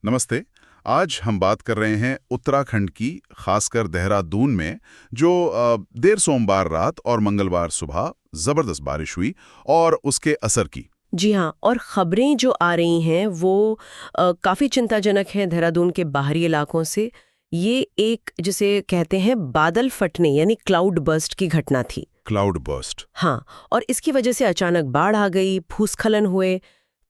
नमस्ते। आज हम बात कर रहे हैं उत्तराखंड की, खासकर देहरादून में जो देर सोमवार रात और मंगलवार सुबह जबरदस्त बारिश हुई और उसके असर की। जी हाँ, और खबरें जो आ रही हैं वो काफ़ी चिंताजनक हैं देहरादून के बाहरी इलाकों से। ये एक जिसे कहते हैं बादल फटने यानी क्लाउड बर्स्ट की घटना थी। Cloud burst. हाँ, और इसकी वजह से अचानक बाढ़ आ गई, भूस्खलन हुए।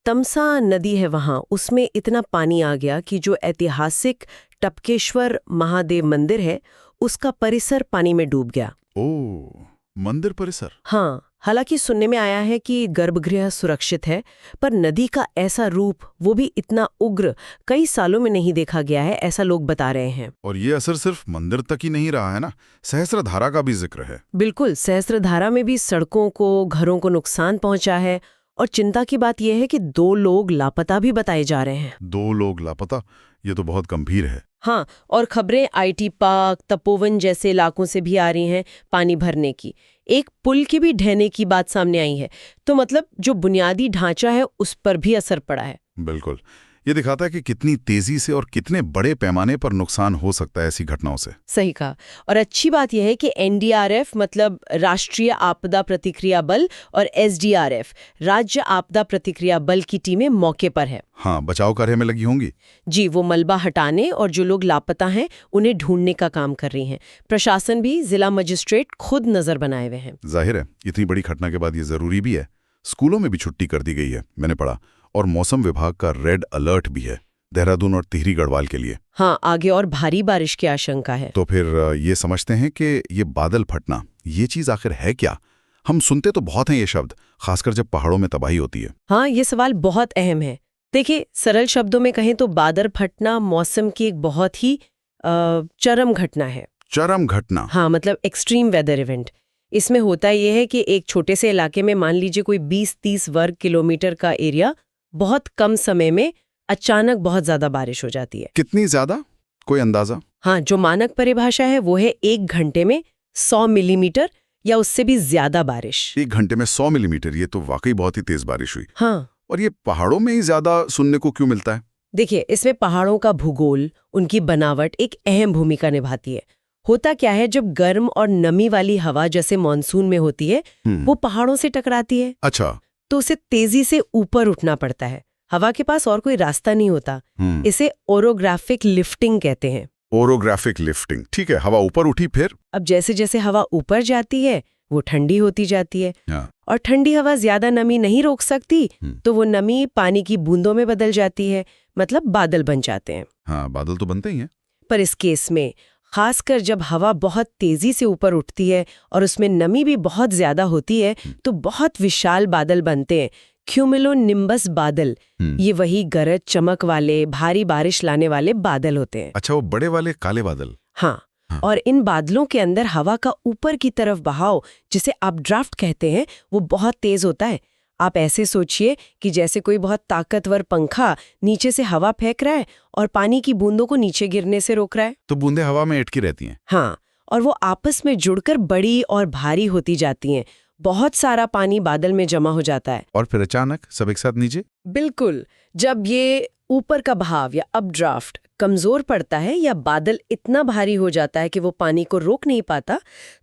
तमसा नदी है वहाँ, उसमें इतना पानी आ गया कि जो ऐतिहासिक टपकेश्वर महादेव मंदिर है उसका परिसर पानी में डूब गया। ओह, मंदिर परिसर। हाँ, हालांकि सुनने में आया है कि गर्भगृह सुरक्षित है, पर नदी का ऐसा रूप, वो भी इतना उग्र, कई सालों में नहीं देखा गया है, ऐसा लोग बता रहे हैं। और ये असर सिर्फ मंदिर तक ही नहीं रहा है ना, सहस्त्रधारा का भी जिक्र है। बिल्कुल, सहस्त्रधारा में भी सड़कों को, घरों को नुकसान पहुंचा है। और चिंता की बात यह है कि 2 लोग लापता भी बताए जा रहे हैं। 2 लोग लापता, ये तो बहुत गंभीर है। हाँ, और खबरें आईटी पार्क, तपोवन जैसे इलाकों से भी आ रही हैं पानी भरने की। एक पुल की भी ढहने की बात सामने आई है। तो मतलब जो बुनियादी ढांचा है उस पर भी असर पड़ा है। बिल्कुल, ये दिखाता है कि कितनी तेजी से और कितने बड़े पैमाने पर नुकसान हो सकता है ऐसी घटनाओं से। सही कहा। और अच्छी बात यह है कि एनडीआरएफ मतलब राष्ट्रीय आपदा प्रतिक्रिया बल और एसडीआरएफ राज्य आपदा प्रतिक्रिया बल की टीमें मौके पर है। हाँ, बचाव कार्य में लगी होंगी। जी, वो मलबा हटाने और जो लोग लापता हैं उन्हें ढूंढने का काम कर रही हैं। प्रशासन भी, जिला मजिस्ट्रेट खुद नजर बनाए हुए हैं। जाहिर है, इतनी बड़ी घटना के बाद ये जरूरी भी है। स्कूलों में भी छुट्टी कर दी गई है, मैंने पढ़ा। और मौसम विभाग का रेड अलर्ट भी है देहरादून और टिहरी गढ़वाल के लिए। हाँ, आगे और भारी बारिश की आशंका है। तो फिर ये समझते हैं कि ये बादल फटना, ये चीज आखिर है क्या? हम सुनते तो बहुत हैं ये शब्द, खासकर जब पहाड़ों में तबाही होती है। हाँ, ये सवाल बहुत अहम है। देखिए, सरल शब्दों में कहें तो बादल फटना मौसम की एक बहुत ही चरम घटना है। चरम घटना। हाँ, मतलब एक्सट्रीम वेदर इवेंट। इसमें होता यह है कि एक छोटे से इलाके में मान लीजिए कोई 20-30 वर्ग किलोमीटर का एरिया, बहुत कम समय में अचानक बहुत ज्यादा बारिश हो जाती है। कितनी ज्यादा, कोई अंदाजा? हाँ, जो मानक परिभाषा है वो है 1 घंटे में 100 मिलीमीटर या उससे भी ज्यादा बारिश। 1 घंटे में 100 मिलीमीटर, ये तो वाकई बहुत ही तेज बारिश हुई। हाँ, और ये पहाड़ों में ही ज्यादा सुनने को क्यों मिलता है? देखिए, इसमें पहाड़ों का भूगोल, उनकी बनावट एक अहम भूमिका निभाती है। होता क्या है, जब गर्म और नमी वाली हवा जैसे मानसून में होती है, वो पहाड़ों से टकराती है। अच्छा। तो उसे तेजी से ऊपर उठना पड़ता है। हवा के पास और कोई रास्ता नहीं होता। इसे ओरोग्राफिक लिफ्टिंग कहते हैं। ओरोग्राफिक लिफ्टिंग, ठीक है। हवा ऊपर उठी, फिर? अब जैसे जैसे हवा ऊपर जाती है वो ठंडी होती जाती है। हाँ। और ठंडी हवा ज्यादा नमी नहीं रोक सकती, तो वो नमी पानी की बूंदों में बदल जाती है, मतलब बादल बन जाते हैं। हाँ, बादल तो बनते ही हैं। पर इस केस में, खासकर जब हवा बहुत तेजी से ऊपर उठती है और उसमें नमी भी बहुत ज्यादा होती है, तो बहुत विशाल बादल बनते हैं, क्यूमुलोनिम्बस बादल। ये वही गरज चमक वाले, भारी बारिश लाने वाले बादल होते हैं। अच्छा, वो बड़े वाले काले बादल। हाँ, और इन बादलों के अंदर हवा का ऊपर की तरफ बहाव, जिसे आप ड्राफ्ट कहते हैं, वो बहुत तेज होता है। आप ऐसे सोचिए कि जैसे कोई बहुत ताकतवर पंखा नीचे से हवा फेंक रहा है और पानी की बूंदों को नीचे गिरने से रोक रहा है। तो बूंदे हवा में अटकी रहती हैं। हाँ, और वो आपस में जुड़कर बड़ी और भारी होती जाती हैं। बहुत सारा पानी बादल में जमा हो जाता है और फिर अचानक सब एक साथ नीचे। बिल्कुल, जब ये ऊपर का बहाव या अपड्राफ्ट कमजोर पड़ता है या बादल इतना भारी हो जाता है कि वो पानी को रोक नहीं पाता,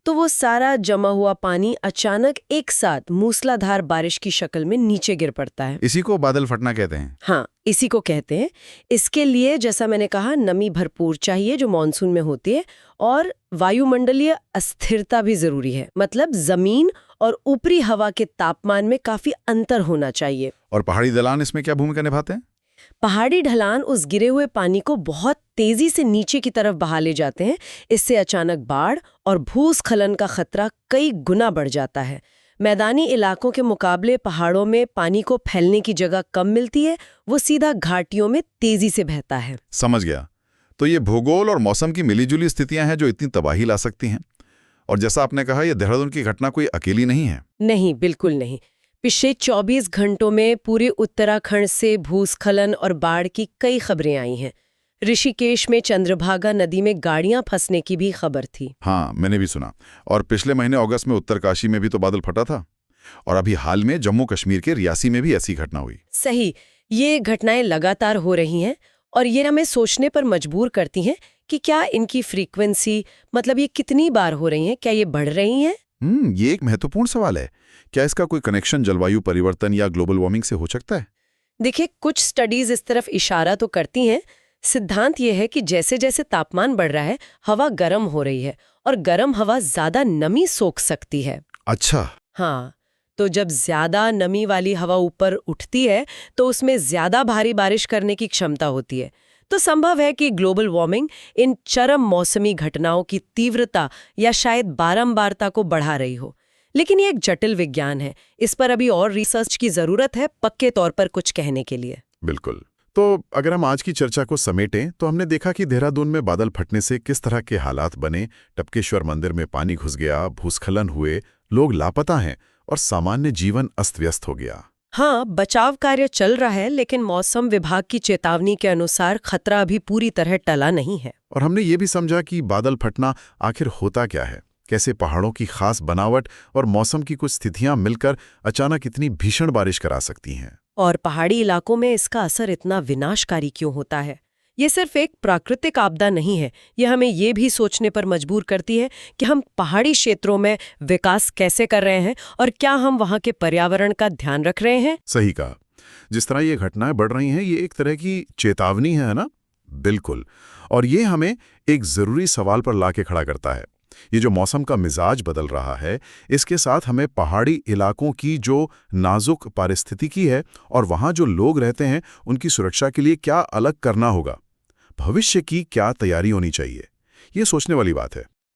तो वो सारा जमा हुआ पानी अचानक एक साथ मूसलाधार बारिश की शक्ल में नीचे गिर पड़ता है। इसी को बादल फटना कहते हैं। हाँ, इसी को कहते हैं। इसके लिए, जैसा मैंने कहा, नमी भरपूर चाहिए जो मानसून में होती है, और वायुमंडलीय अस्थिरता भी जरूरी है। मतलब जमीन और ऊपरी हवा के तापमान में काफी अंतर होना चाहिए। और पहाड़ी ढलान इसमें क्या भूमिका निभाते हैं? पहाड़ी ढलान उस गिरे हुए पानी को बहुत तेजी से नीचे की तरफ बहा ले जाते हैं। इससे अचानक बाढ़ और भूस्खलन का खतरा कई गुना बढ़ जाता है। मैदानी इलाकों के मुकाबले पहाड़ों में पानी को फैलने की जगह कम मिलती है, वो सीधा घाटियों में तेजी से बहता है। समझ गया। तो ये भूगोल और मौसम की मिलीजुली स्थितियां हैं जो इतनी तबाही ला सकती हैं। और जैसा आपने कहा, यह देहरादून की घटना कोई अकेली नहीं है। नहीं, बिल्कुल नहीं। पिछले 24 घंटों में पूरे उत्तराखंड से भूस्खलन और बाढ़ की कई खबरें आई हैं। ऋषिकेश में चंद्रभागा नदी में गाड़ियां फंसने की भी खबर थी। हाँ, मैंने भी सुना। और पिछले महीने अगस्त में उत्तरकाशी में भी तो बादल फटा था। और अभी हाल में जम्मू कश्मीर के रियासी में भी ऐसी घटना हुई। सही, ये घटनाएं लगातार हो रही हैं और ये हमें सोचने पर मजबूर करती हैं कि क्या इनकी फ्रीक्वेंसी, मतलब ये कितनी बार हो रही हैं, क्या ये बढ़ रही हैं? ये एक महत्वपूर्ण सवाल है। क्या इसका कोई कनेक्शन जलवायु परिवर्तन या ग्लोबल वार्मिंग से हो सकता है? देखिए, कुछ स्टडीज इस तरफ इशारा तो करती हैं। सिद्धांत ये है कि जैसे जैसे तापमान बढ़ रहा है, हवा गर्म हो रही है और गर्म हवा ज्यादा नमी सोख सकती है। अच्छा। हाँ, तो जब ज्यादा नमी वाली हवा ऊपर उठती है तो उसमें ज्यादा भारी बारिश करने की क्षमता होती है। तो संभव है कि ग्लोबल वार्मिंग इन चरम मौसमी घटनाओं की तीव्रता या शायद बारंबारता को बढ़ा रही हो। लेकिन ये एक जटिल विज्ञान है, इस पर अभी और रिसर्च की जरूरत है पक्के तौर पर कुछ कहने के लिए। बिल्कुल। तो अगर हम आज की चर्चा को समेटें तो हमने देखा कि देहरादून में बादल फटने से किस तरह के हालात बने, टपकेश्वर मंदिर में पानी घुस गया, भूस्खलन हुए, लोग लापता हैं और सामान्य जीवन अस्त-व्यस्त हो गया। हाँ, बचाव कार्य चल रहा है, लेकिन मौसम विभाग की चेतावनी के अनुसार खतरा अभी पूरी तरह टला नहीं है। और हमने ये भी समझा कि बादल फटना आखिर होता क्या है, कैसे पहाड़ों की खास बनावट और मौसम की कुछ स्थितियां मिलकर अचानक इतनी भीषण बारिश करा सकती हैं। और पहाड़ी इलाकों में इसका असर इतना विनाशकारी क्यों होता है? ये सिर्फ एक प्राकृतिक आपदा नहीं है, ये हमें ये भी सोचने पर मजबूर करती है कि हम पहाड़ी क्षेत्रों में विकास कैसे कर रहे हैं और क्या हम वहाँ के पर्यावरण का ध्यान रख रहे हैं। सही कहा। जिस तरह ये घटनाएं बढ़ रही हैं, ये एक तरह की चेतावनी है ना? बिल्कुल। और ये हमें एक जरूरी सवाल पर लाके खड़ा करता है। ये जो मौसम का मिजाज बदल रहा है, इसके साथ हमें पहाड़ी इलाकों की जो नाजुक पारिस्थितिकी है और वहाँ जो लोग रहते हैं, उनकी सुरक्षा के लिए क्या अलग करना होगा, भविष्य की क्या तैयारी होनी चाहिए, ये सोचने वाली बात है।